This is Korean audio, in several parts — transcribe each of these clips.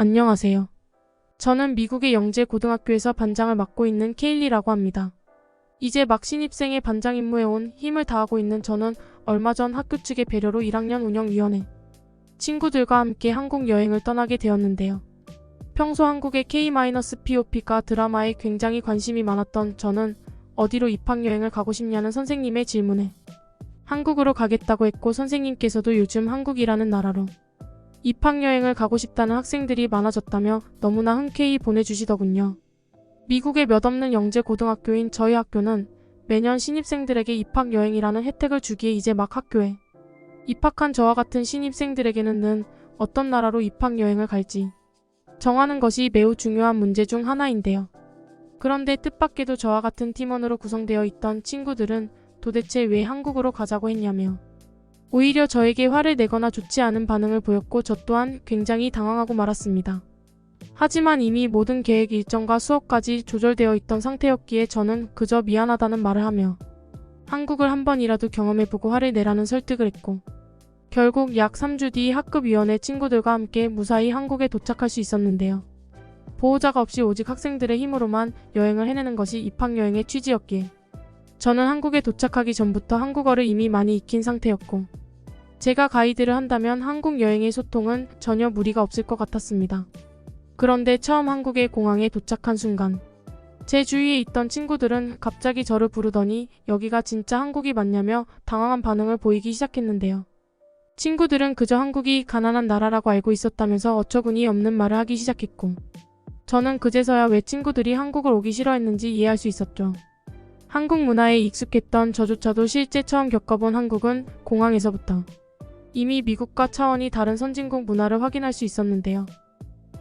안녕하세요. 저는 미국의 영재고등학교에서 반장을 맡고 있는 케일리라고 합니다. 이제 막 신입생의 반장 임무에 온 힘을 다하고 있는 저는 얼마 전 학교 측의 배려로 1학년 운영위원회 친구들과 함께 한국 여행을 떠나게 되었는데요. 평소 한국의 K-POP가 드라마에 굉장히 관심이 많았던 저는 어디로 입학여행을 가고 싶냐는 선생님의 질문에 한국으로 가겠다고 했고, 선생님께서도 요즘 한국이라는 나라로 입학여행을 가고 싶다는 학생들이 많아졌다며 너무나 흔쾌히 보내주시더군요. 미국의 몇 없는 영재고등학교인 저희 학교는 매년 신입생들에게 입학여행이라는 혜택을 주기에 이제 막 학교에 입학한 저와 같은 신입생들에게는 어떤 나라로 입학여행을 갈지 정하는 것이 매우 중요한 문제 중 하나인데요. 그런데 뜻밖에도 저와 같은 팀원으로 구성되어 있던 친구들은 도대체 왜 한국으로 가자고 했냐며 오히려 저에게 화를 내거나 좋지 않은 반응을 보였고, 저 또한 굉장히 당황하고 말았습니다. 하지만 이미 모든 계획 일정과 수업까지 조절되어 있던 상태였기에 저는 그저 미안하다는 말을 하며 한국을 한 번이라도 경험해보고 화를 내라는 설득을 했고, 결국 약 3주 뒤 학급위원회 친구들과 함께 무사히 한국에 도착할 수 있었는데요. 보호자가 없이 오직 학생들의 힘으로만 여행을 해내는 것이 입학여행의 취지였기에 저는 한국에 도착하기 전부터 한국어를 이미 많이 익힌 상태였고, 제가 가이드를 한다면 한국 여행의 소통은 전혀 무리가 없을 것 같았습니다. 그런데 처음 한국의 공항에 도착한 순간 제 주위에 있던 친구들은 갑자기 저를 부르더니 여기가 진짜 한국이 맞냐며 당황한 반응을 보이기 시작했는데요. 친구들은 그저 한국이 가난한 나라라고 알고 있었다면서 어처구니 없는 말을 하기 시작했고, 저는 그제서야 왜 친구들이 한국을 오기 싫어했는지 이해할 수 있었죠. 한국 문화에 익숙했던 저조차도 실제 처음 겪어본 한국은 공항에서부터 이미 미국과 차원이 다른 선진국 문화를 확인할 수 있었는데요.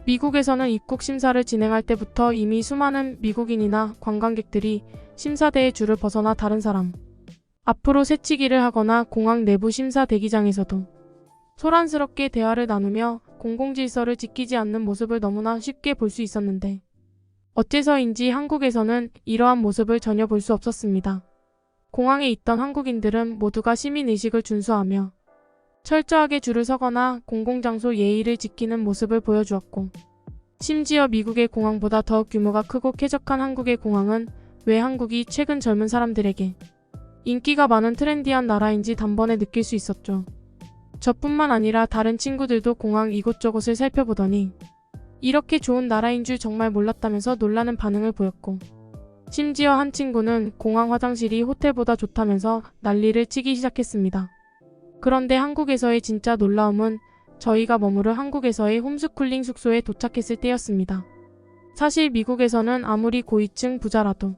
미국에서는 입국 심사를 진행할 때부터 이미 수많은 미국인이나 관광객들이 심사대의 줄을 벗어나 다른 사람 앞으로 새치기를 하거나 공항 내부 심사 대기장에서도 소란스럽게 대화를 나누며 공공질서를 지키지 않는 모습을 너무나 쉽게 볼 수 있었는데, 어째서인지 한국에서는 이러한 모습을 전혀 볼 수 없었습니다. 공항에 있던 한국인들은 모두가 시민의식을 준수하며 철저하게 줄을 서거나 공공장소 예의를 지키는 모습을 보여주었고, 심지어 미국의 공항보다 더 규모가 크고 쾌적한 한국의 공항은 왜 한국이 최근 젊은 사람들에게 인기가 많은 트렌디한 나라인지 단번에 느낄 수 있었죠. 저뿐만 아니라 다른 친구들도 공항 이곳저곳을 살펴보더니 이렇게 좋은 나라인 줄 정말 몰랐다면서 놀라는 반응을 보였고, 심지어 한 친구는 공항 화장실이 호텔보다 좋다면서 난리를 치기 시작했습니다. 그런데 한국에서의 진짜 놀라움은 저희가 머무를 한국에서의 홈스쿨링 숙소에 도착했을 때였습니다. 사실 미국에서는 아무리 고위층 부자라도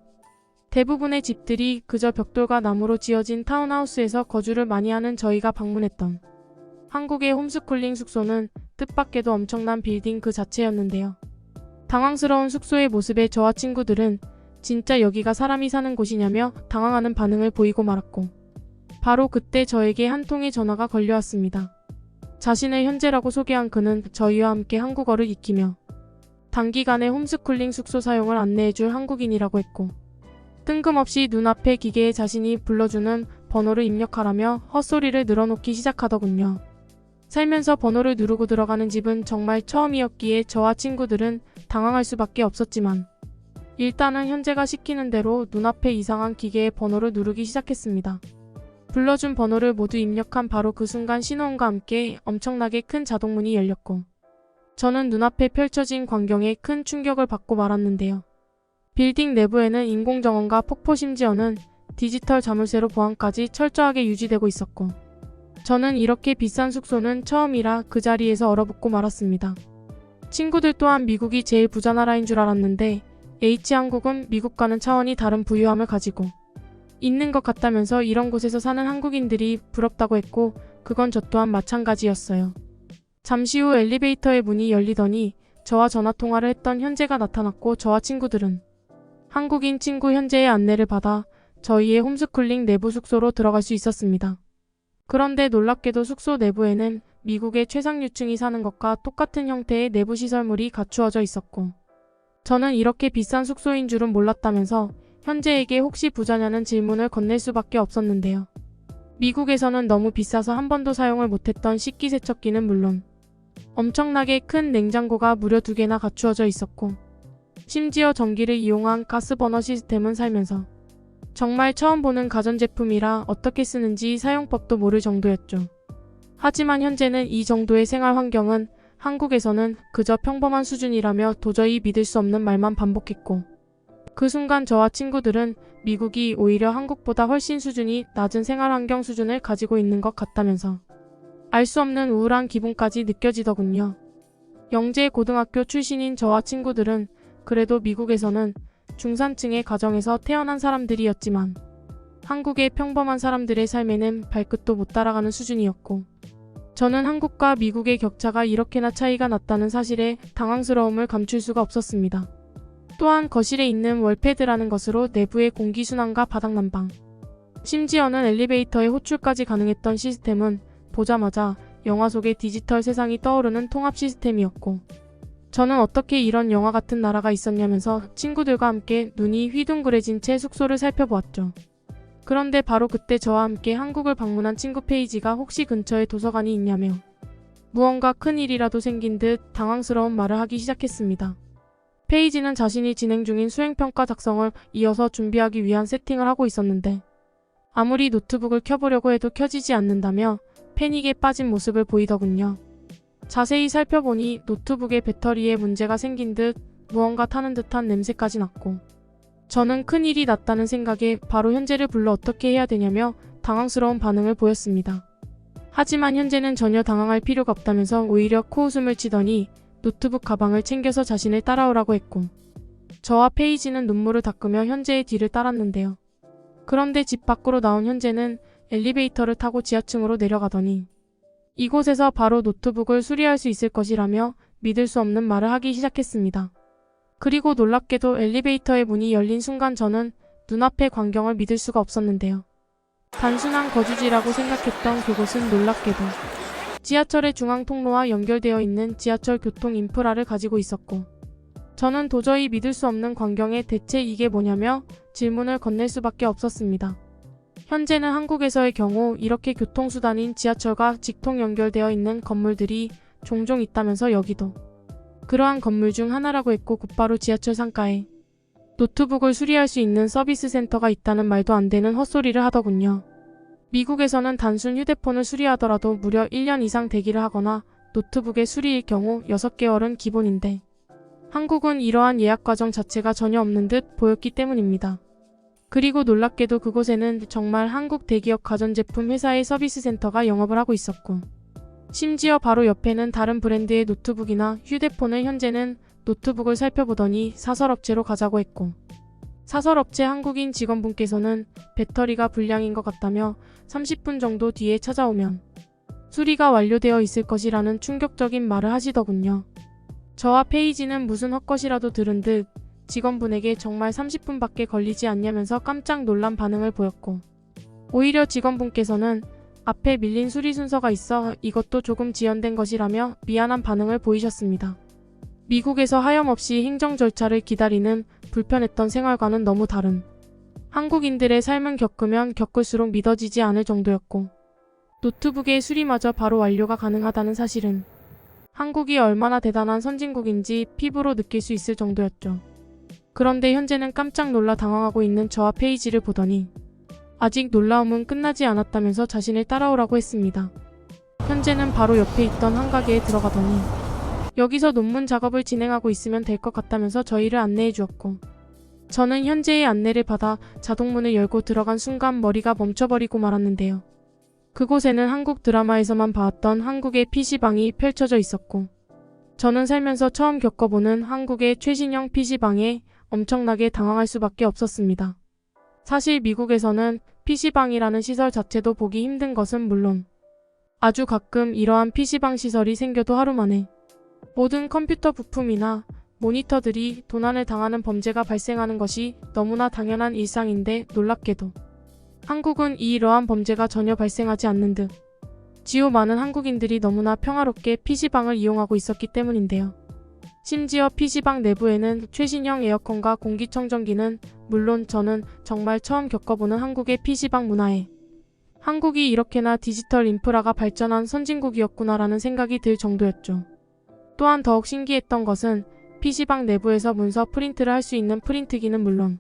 대부분의 집들이 그저 벽돌과 나무로 지어진 타운하우스에서 거주를 많이 하는 저희가 방문했던 한국의 홈스쿨링 숙소는 뜻밖에도 엄청난 빌딩 그 자체였는데요. 당황스러운 숙소의 모습에 저와 친구들은 진짜 여기가 사람이 사는 곳이냐며 당황하는 반응을 보이고 말았고, 바로 그때 저에게 한 통의 전화가 걸려왔습니다. 자신을 현재라고 소개한 그는 저희와 함께 한국어를 익히며 단기간에 홈스쿨링 숙소 사용을 안내해줄 한국인이라고 했고, 뜬금없이 눈앞의 기계에 자신이 불러주는 번호를 입력하라며 헛소리를 늘어놓기 시작하더군요. 살면서 번호를 누르고 들어가는 집은 정말 처음이었기에 저와 친구들은 당황할 수밖에 없었지만, 일단은 현재가 시키는 대로 눈앞의 이상한 기계의 번호를 누르기 시작했습니다. 불러준 번호를 모두 입력한 바로 그 순간 신호음과 함께 엄청나게 큰 자동문이 열렸고, 저는 눈앞에 펼쳐진 광경에 큰 충격을 받고 말았는데요. 빌딩 내부에는 인공정원과 폭포, 심지어는 디지털 자물쇠로 보안까지 철저하게 유지되고 있었고, 저는 이렇게 비싼 숙소는 처음이라 그 자리에서 얼어붙고 말았습니다. 친구들 또한 미국이 제일 부자 나라인 줄 알았는데 H한국은 미국과는 차원이 다른 부유함을 가지고 있는 것 같다면서 이런 곳에서 사는 한국인들이 부럽다고 했고, 그건 저 또한 마찬가지였어요. 잠시 후 엘리베이터의 문이 열리더니 저와 전화통화를 했던 현재가 나타났고, 저와 친구들은 한국인 친구 현재의 안내를 받아 저희의 홈스쿨링 내부 숙소로 들어갈 수 있었습니다. 그런데 놀랍게도 숙소 내부에는 미국의 최상류층이 사는 것과 똑같은 형태의 내부 시설물이 갖추어져 있었고, 저는 이렇게 비싼 숙소인 줄은 몰랐다면서 현재에게 혹시 부자냐는 질문을 건넬 수밖에 없었는데요. 미국에서는 너무 비싸서 한 번도 사용을 못했던 식기세척기는 물론 엄청나게 큰 냉장고가 무려 2개나 갖추어져 있었고, 심지어 전기를 이용한 가스버너 시스템은 살면서 정말 처음 보는 가전제품이라 어떻게 쓰는지 사용법도 모를 정도였죠. 하지만 현재는 이 정도의 생활 환경은 한국에서는 그저 평범한 수준이라며 도저히 믿을 수 없는 말만 반복했고, 그 순간 저와 친구들은 미국이 오히려 한국보다 훨씬 수준이 낮은 생활 환경 수준을 가지고 있는 것 같다면서 알 수 없는 우울한 기분까지 느껴지더군요. 영재 고등학교 출신인 저와 친구들은 그래도 미국에서는 중산층의 가정에서 태어난 사람들이었지만 한국의 평범한 사람들의 삶에는 발끝도 못 따라가는 수준이었고, 저는 한국과 미국의 격차가 이렇게나 차이가 났다는 사실에 당황스러움을 감출 수가 없었습니다. 또한 거실에 있는 월패드라는 것으로 내부의 공기순환과 바닥난방, 심지어는 엘리베이터의 호출까지 가능했던 시스템은 보자마자 영화 속의 디지털 세상이 떠오르는 통합 시스템이었고, 저는 어떻게 이런 영화 같은 나라가 있었냐면서 친구들과 함께 눈이 휘둥그레진 채 숙소를 살펴보았죠. 그런데 바로 그때 저와 함께 한국을 방문한 친구 페이지가 혹시 근처에 도서관이 있냐며 무언가 큰일이라도 생긴 듯 당황스러운 말을 하기 시작했습니다. 페이지는 자신이 진행 중인 수행평가 작성을 이어서 준비하기 위한 세팅을 하고 있었는데 아무리 노트북을 켜보려고 해도 켜지지 않는다며 패닉에 빠진 모습을 보이더군요. 자세히 살펴보니 노트북의 배터리에 문제가 생긴 듯 무언가 타는 듯한 냄새까지 났고, 저는 큰일이 났다는 생각에 바로 현재를 불러 어떻게 해야 되냐며 당황스러운 반응을 보였습니다. 하지만 현재는 전혀 당황할 필요가 없다면서 오히려 코웃음을 치더니 노트북 가방을 챙겨서 자신을 따라오라고 했고, 저와 페이지는 눈물을 닦으며 현재의 뒤를 따랐는데요. 그런데 집 밖으로 나온 현재는 엘리베이터를 타고 지하층으로 내려가더니 이곳에서 바로 노트북을 수리할 수 있을 것이라며 믿을 수 없는 말을 하기 시작했습니다. 그리고 놀랍게도 엘리베이터의 문이 열린 순간 저는 눈앞의 광경을 믿을 수가 없었는데요. 단순한 거주지라고 생각했던 그곳은 놀랍게도 지하철의 중앙 통로와 연결되어 있는 지하철 교통 인프라를 가지고 있었고, 저는 도저히 믿을 수 없는 광경에 대체 이게 뭐냐며 질문을 건넬 수밖에 없었습니다. 현재는 한국에서의 경우 이렇게 교통수단인 지하철과 직통 연결되어 있는 건물들이 종종 있다면서 여기도 그러한 건물 중 하나라고 했고, 곧바로 지하철 상가에 노트북을 수리할 수 있는 서비스 센터가 있다는 말도 안 되는 헛소리를 하더군요. 미국에서는 단순 휴대폰을 수리하더라도 무려 1년 이상 대기를 하거나 노트북의 수리일 경우 6개월은 기본인데 한국은 이러한 예약 과정 자체가 전혀 없는 듯 보였기 때문입니다. 그리고 놀랍게도 그곳에는 정말 한국 대기업 가전제품 회사의 서비스 센터가 영업을 하고 있었고, 심지어 바로 옆에는 다른 브랜드의 노트북이나 휴대폰을 현재는 노트북을 살펴보더니 사설업체로 가자고 했고, 사설업체 한국인 직원분께서는 배터리가 불량인 것 같다며 30분 정도 뒤에 찾아오면 수리가 완료되어 있을 것이라는 충격적인 말을 하시더군요. 저와 페이지는 무슨 헛것이라도 들은 듯 직원분에게 정말 30분밖에 걸리지 않냐면서 깜짝 놀란 반응을 보였고, 오히려 직원분께서는 앞에 밀린 수리 순서가 있어 이것도 조금 지연된 것이라며 미안한 반응을 보이셨습니다. 미국에서 하염없이 행정 절차를 기다리는 불편했던 생활과는 너무 다른 한국인들의 삶은 겪으면 겪을수록 믿어지지 않을 정도였고, 노트북의 수리마저 바로 완료가 가능하다는 사실은 한국이 얼마나 대단한 선진국인지 피부로 느낄 수 있을 정도였죠. 그런데 현재는 깜짝 놀라 당황하고 있는 저와 페이지를 보더니 아직 놀라움은 끝나지 않았다면서 자신을 따라오라고 했습니다. 현재는 바로 옆에 있던 한 가게에 들어가더니 여기서 논문 작업을 진행하고 있으면 될 것 같다면서 저희를 안내해 주었고, 저는 현재의 안내를 받아 자동문을 열고 들어간 순간 머리가 멈춰버리고 말았는데요. 그곳에는 한국 드라마에서만 봐왔던 한국의 PC방이 펼쳐져 있었고, 저는 살면서 처음 겪어보는 한국의 최신형 PC방에 엄청나게 당황할 수밖에 없었습니다. 사실 미국에서는 PC방이라는 시설 자체도 보기 힘든 것은 물론 아주 가끔 이러한 PC방 시설이 생겨도 하루 만에 모든 컴퓨터 부품이나 모니터들이 도난을 당하는 범죄가 발생하는 것이 너무나 당연한 일상인데, 놀랍게도 한국은 이러한 범죄가 전혀 발생하지 않는 듯 지우 많은 한국인들이 너무나 평화롭게 PC방을 이용하고 있었기 때문인데요. 심지어 PC방 내부에는 최신형 에어컨과 공기청정기는 물론 저는 정말 처음 겪어보는 한국의 PC방 문화에 한국이 이렇게나 디지털 인프라가 발전한 선진국이었구나라는 생각이 들 정도였죠. 또한 더욱 신기했던 것은 PC방 내부에서 문서 프린트를 할 수 있는 프린트기는 물론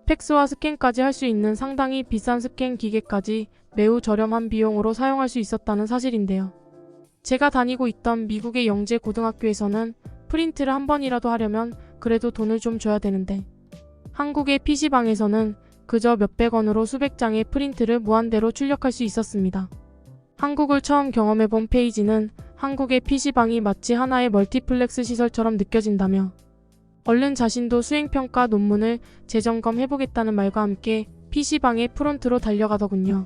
팩스와 스캔까지 할 수 있는 상당히 비싼 스캔 기계까지 매우 저렴한 비용으로 사용할 수 있었다는 사실인데요. 제가 다니고 있던 미국의 영재 고등학교에서는 프린트를 한 번이라도 하려면 그래도 돈을 좀 줘야 되는데 한국의 PC방에서는 그저 몇백 원으로 수백 장의 프린트를 무한대로 출력할 수 있었습니다. 한국을 처음 경험해본 페이지는 한국의 PC방이 마치 하나의 멀티플렉스 시설처럼 느껴진다며 얼른 자신도 수행평가 논문을 재점검해보겠다는 말과 함께 PC방의 프론트로 달려가더군요.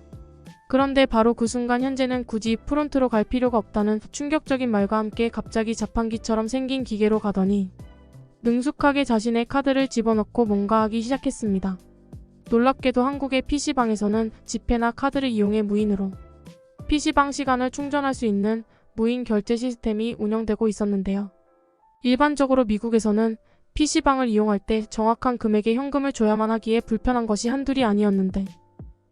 그런데 바로 그 순간 현재는 굳이 프론트로 갈 필요가 없다는 충격적인 말과 함께 갑자기 자판기처럼 생긴 기계로 가더니 능숙하게 자신의 카드를 집어넣고 뭔가 하기 시작했습니다. 놀랍게도 한국의 PC방에서는 지폐나 카드를 이용해 무인으로 PC방 시간을 충전할 수 있는 무인 결제 시스템이 운영되고 있었는데요. 일반적으로 미국에서는 PC방을 이용할 때 정확한 금액의 현금을 줘야만 하기에 불편한 것이 한둘이 아니었는데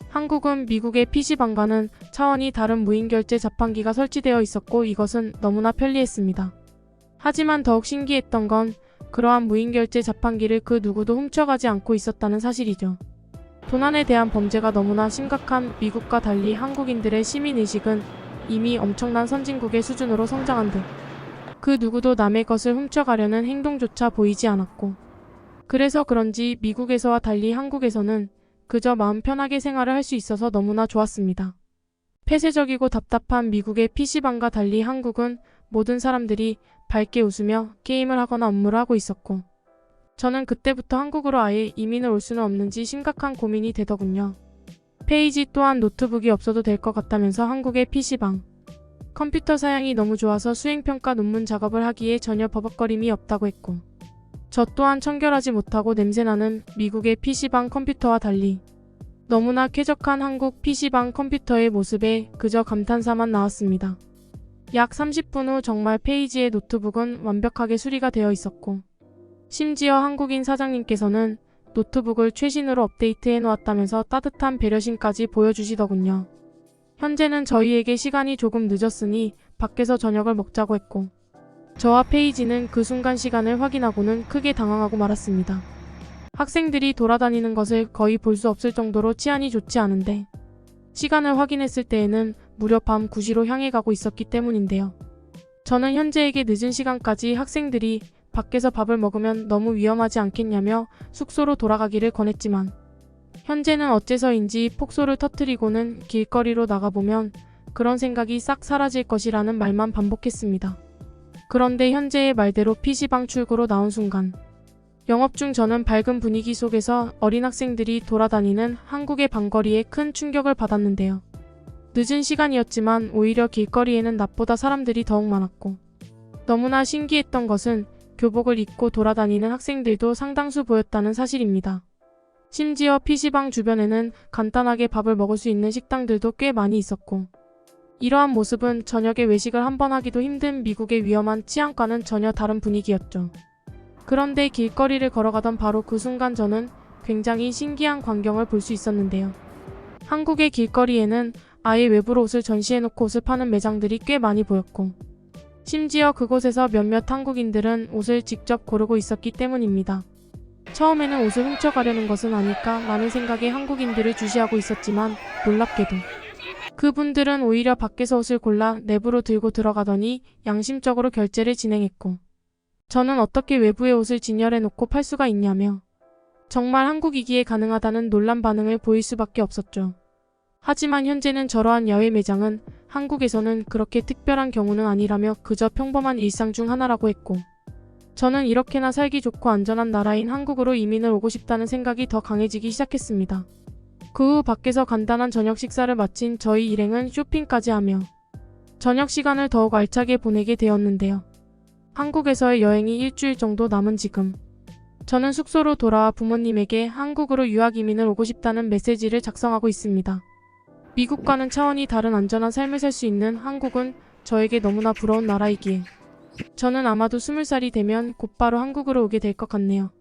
한국은 미국의 PC방과는 차원이 다른 무인 결제 자판기가 설치되어 있었고 이것은 너무나 편리했습니다. 하지만 더욱 신기했던 건 그러한 무인 결제 자판기를 그 누구도 훔쳐가지 않고 있었다는 사실이죠. 도난에 대한 범죄가 너무나 심각한 미국과 달리 한국인들의 시민의식은 이미 엄청난 선진국의 수준으로 성장한 듯 그 누구도 남의 것을 훔쳐가려는 행동조차 보이지 않았고 그래서 그런지 미국에서와 달리 한국에서는 그저 마음 편하게 생활을 할 수 있어서 너무나 좋았습니다. 폐쇄적이고 답답한 미국의 PC방과 달리 한국은 모든 사람들이 밝게 웃으며 게임을 하거나 업무를 하고 있었고 저는 그때부터 한국으로 아예 이민을 올 수는 없는지 심각한 고민이 되더군요. 페이지 또한 노트북이 없어도 될 것 같다면서 한국의 PC방 컴퓨터 사양이 너무 좋아서 수행평가 논문 작업을 하기에 전혀 버벅거림이 없다고 했고 저 또한 청결하지 못하고 냄새나는 미국의 PC방 컴퓨터와 달리 너무나 쾌적한 한국 PC방 컴퓨터의 모습에 그저 감탄사만 나왔습니다. 약 30분 후 정말 페이지의 노트북은 완벽하게 수리가 되어 있었고 심지어 한국인 사장님께서는 노트북을 최신으로 업데이트해 놓았다면서 따뜻한 배려심까지 보여주시더군요. 현재는 저희에게 시간이 조금 늦었으니 밖에서 저녁을 먹자고 했고 저와 페이지는 그 순간 시간을 확인하고는 크게 당황하고 말았습니다. 학생들이 돌아다니는 것을 거의 볼 수 없을 정도로 치안이 좋지 않은데 시간을 확인했을 때에는 무려 밤 9시로 향해 가고 있었기 때문인데요. 저는 현재에게 늦은 시간까지 학생들이 밖에서 밥을 먹으면 너무 위험하지 않겠냐며 숙소로 돌아가기를 권했지만 현재는 어째서인지 폭소를 터뜨리고는 길거리로 나가보면 그런 생각이 싹 사라질 것이라는 말만 반복했습니다. 그런데 현재의 말대로 PC방 출구로 나온 순간 영업 중 저는 밝은 분위기 속에서 어린 학생들이 돌아다니는 한국의 방거리에 큰 충격을 받았는데요. 늦은 시간이었지만 오히려 길거리에는 낮보다 사람들이 더욱 많았고 너무나 신기했던 것은 교복을 입고 돌아다니는 학생들도 상당수 보였다는 사실입니다. 심지어 PC방 주변에는 간단하게 밥을 먹을 수 있는 식당들도 꽤 많이 있었고 이러한 모습은 저녁에 외식을 한번 하기도 힘든 미국의 위험한 치안과는 전혀 다른 분위기였죠. 그런데 길거리를 걸어가던 바로 그 순간 저는 굉장히 신기한 광경을 볼 수 있었는데요. 한국의 길거리에는 아예 외부로 옷을 전시해놓고 옷을 파는 매장들이 꽤 많이 보였고 심지어 그곳에서 몇몇 한국인들은 옷을 직접 고르고 있었기 때문입니다. 처음에는 옷을 훔쳐가려는 것은 아닐까 라는 생각에 한국인들을 주시하고 있었지만 놀랍게도 그분들은 오히려 밖에서 옷을 골라 내부로 들고 들어가더니 양심적으로 결제를 진행했고 저는 어떻게 외부의 옷을 진열해놓고 팔 수가 있냐며 정말 한국이기에 가능하다는 놀란 반응을 보일 수밖에 없었죠. 하지만 현재는 저러한 야외 매장은 한국에서는 그렇게 특별한 경우는 아니라며 그저 평범한 일상 중 하나라고 했고 저는 이렇게나 살기 좋고 안전한 나라인 한국으로 이민을 오고 싶다는 생각이 더 강해지기 시작했습니다. 그 후 밖에서 간단한 저녁 식사를 마친 저희 일행은 쇼핑까지 하며 저녁 시간을 더욱 알차게 보내게 되었는데요. 한국에서의 여행이 일주일 정도 남은 지금 저는 숙소로 돌아와 부모님에게 한국으로 유학 이민을 오고 싶다는 메시지를 작성하고 있습니다. 미국과는 차원이 다른 안전한 삶을 살 수 있는 한국은 저에게 너무나 부러운 나라이기에 저는 아마도 20살이 되면 곧바로 한국으로 오게 될 것 같네요.